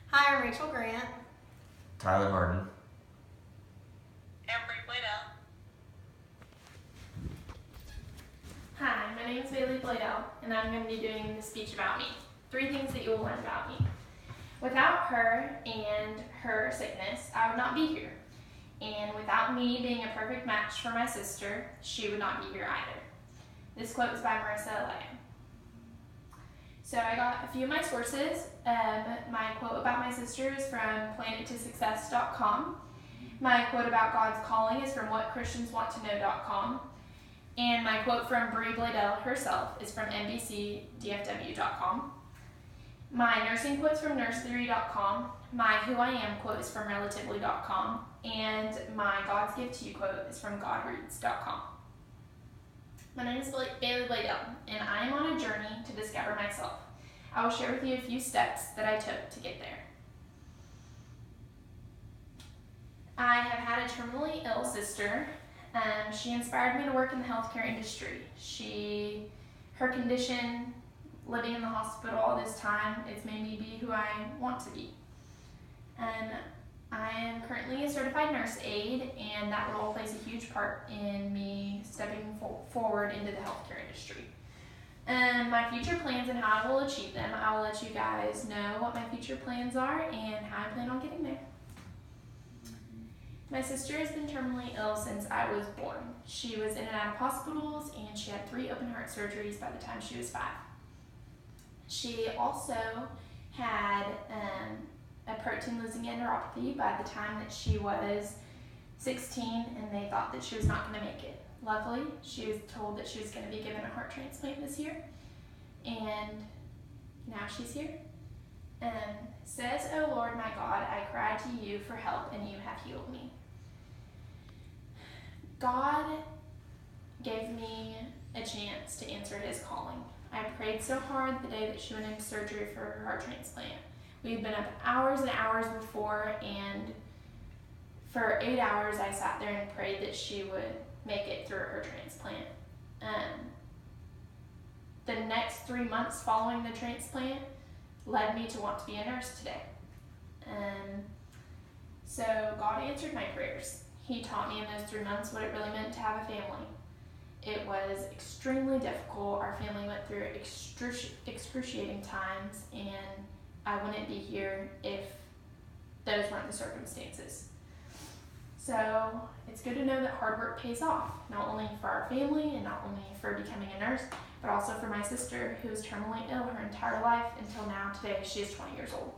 Hi, I'm Rachel Grant. Tyler Harden. And Bladel. Hi, my name is Bladel, and I'm going to be doing the speech about me. 3 things that you will learn about me. Without her and her sickness, I would not be here. And without me being a perfect match for my sister, she would not be here either. This quote is by Marissa Lamb. So I got a few of my sources. My quote about my sister is from planettosuccess.com. My quote about God's calling is from whatchristianswanttoknow.com. And my quote from Bladel herself is from NBCDFW.com. My nursing quote is from nursetheory.com. My who I am quote is from relatively.com. And my God's gift to you quote is from godreads.com. My name is Bailey Bladel, and I am on a journey to discover myself. I will share with you a few steps that I took to get there. I have had a terminally ill sister. She inspired me to work in the healthcare industry. Her condition, living in the hospital all this time, it's made me be who I want to be. I am currently a certified nurse aide, and that role plays a huge part in me stepping forward into the healthcare industry. My future plans and how I will achieve them, I will let you guys know what my future plans are and how I plan on getting there. My sister has been terminally ill since I was born. She was in and out of hospitals, and she had 3 open heart surgeries by the time she was 5. She also had a protein-losing enteropathy by the time that she was 16, and they thought that she was not going to make it. Luckily, she was told that she was going to be given a heart transplant this year, and now she's here. Says, "O Lord my God, I cried to you for help, and you have healed me." God gave me a chance to answer his calling. I prayed so hard the day that she went into surgery for her heart transplant. We had been up hours and hours before, and for 8 hours I sat there and prayed that she would make it through her transplant. The next 3 months following the transplant led me to want to be a nurse today. So God answered my prayers. He taught me in those 3 months what it really meant to have a family. It was extremely difficult. Our family went through excruciating times, and I wouldn't be here if those weren't the circumstances. So it's good to know that hard work pays off, not only for our family and not only for becoming a nurse, but also for my sister, who was terminally ill her entire life until now. Today, she is 20 years old.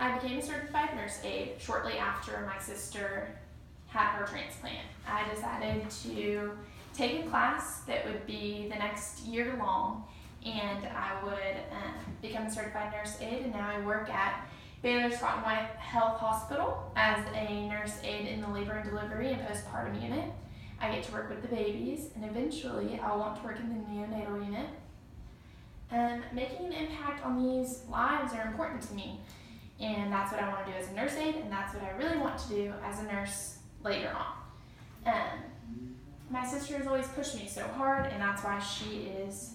I became a certified nurse aide shortly after my sister had her transplant. I decided to take a class that would be the next year long, and I would become a certified nurse aide, and now I work at Baylor Scott and White Health Hospital as a nurse aide in the labor and delivery and postpartum unit. I get to work with the babies, and eventually I'll want to work in the neonatal unit. Making an impact on these lives are important to me, and that's what I want to do as a nurse aide, and that's what I really want to do as a nurse later on. My sister has always pushed me so hard, and that's why she is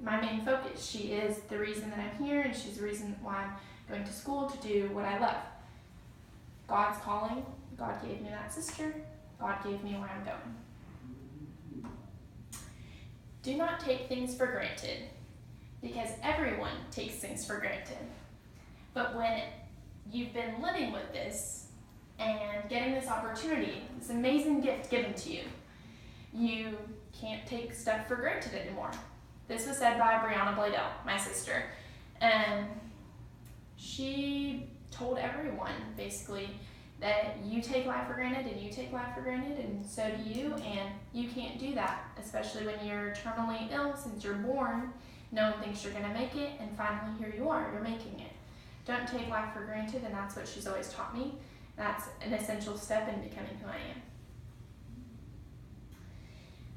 my main focus. She is the reason that I'm here, and she's the reason why I'm going to school to do what I love. God's calling. God gave me that sister. God gave me where I'm going. Do not take things for granted, because everyone takes things for granted. But when you've been living with this and getting this opportunity, this amazing gift given to you, you can't take stuff for granted anymore. This was said by Bladel, my sister. She told everyone, basically, that you take life for granted and you take life for granted, and so do you, and you can't do that, especially when you're terminally ill. Since you're born, no one thinks you're going to make it, and finally here you are, you're making it. Don't take life for granted, and that's what she's always taught me. That's an essential step in becoming who I am.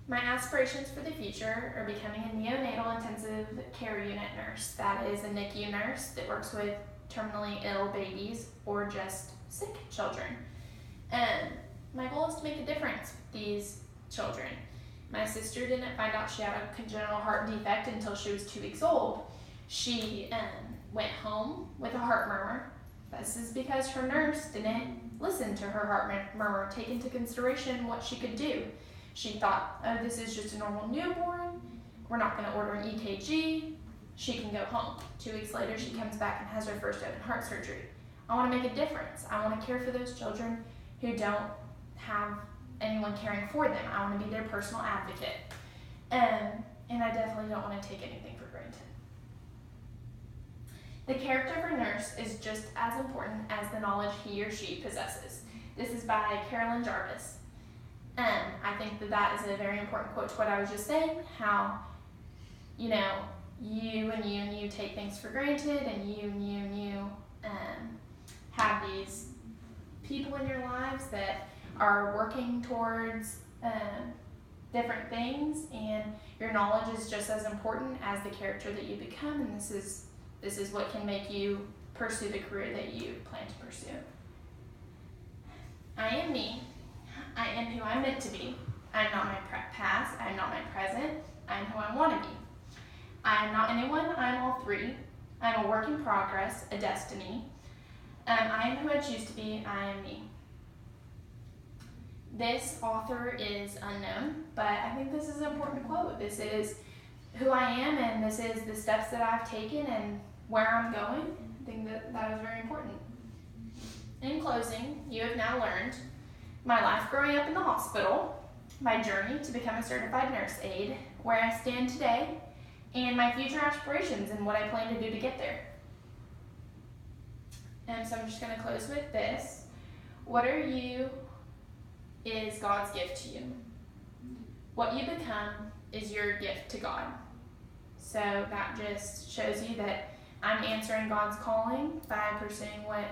My aspirations for the future are becoming a neonatal intensive care unit nurse. That is a NICU nurse that works with terminally ill babies or just sick children. My goal is to make a difference with these children. My sister didn't find out she had a congenital heart defect until she was 2 weeks old. She went home with a heart murmur. This is because her nurse didn't listen to her heart murmur, take into consideration what she could do. She thought, oh, this is just a normal newborn. We're not going to order an EKG. She can go home. 2 weeks later, she comes back and has her first open heart surgery. I want to make a difference. I want to care for those children who don't have anyone caring for them. I want to be their personal advocate. And I definitely don't want to take anything for granted. The character of a nurse is just as important as the knowledge he or she possesses. This is by Carolyn Jarvis. I think that is a very important quote to what I was just saying, how, you take things for granted, and you have these people in your lives that are working towards different things, and your knowledge is just as important as the character that you become, and this is what can make you pursue the career that you plan to pursue. I am me. I am who I'm meant to be. I am not my past. I am not my present. I am who I want to be. I am not anyone. I am all three. I am a work in progress, a destiny. I am who I choose to be. I am me. This author is unknown, but I think this is an important quote. This is who I am, and this is the steps that I've taken and where I'm going. I think that is very important. In closing, you have now learned my life growing up in the hospital, my journey to become a certified nurse aide, where I stand today, and my future aspirations and what I plan to do to get there. And so I'm just going to close with this. What are you is God's gift to you. What you become is your gift to God. So that just shows you that I'm answering God's calling by pursuing what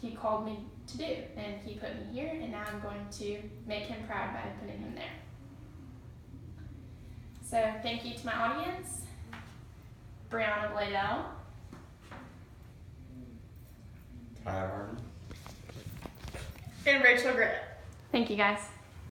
He called me to do. And He put me here, and now I'm going to make Him proud by putting Him there. So thank you to my audience, Brianna Bladel, Tyler Harden. And Rachel Grant. Thank you guys.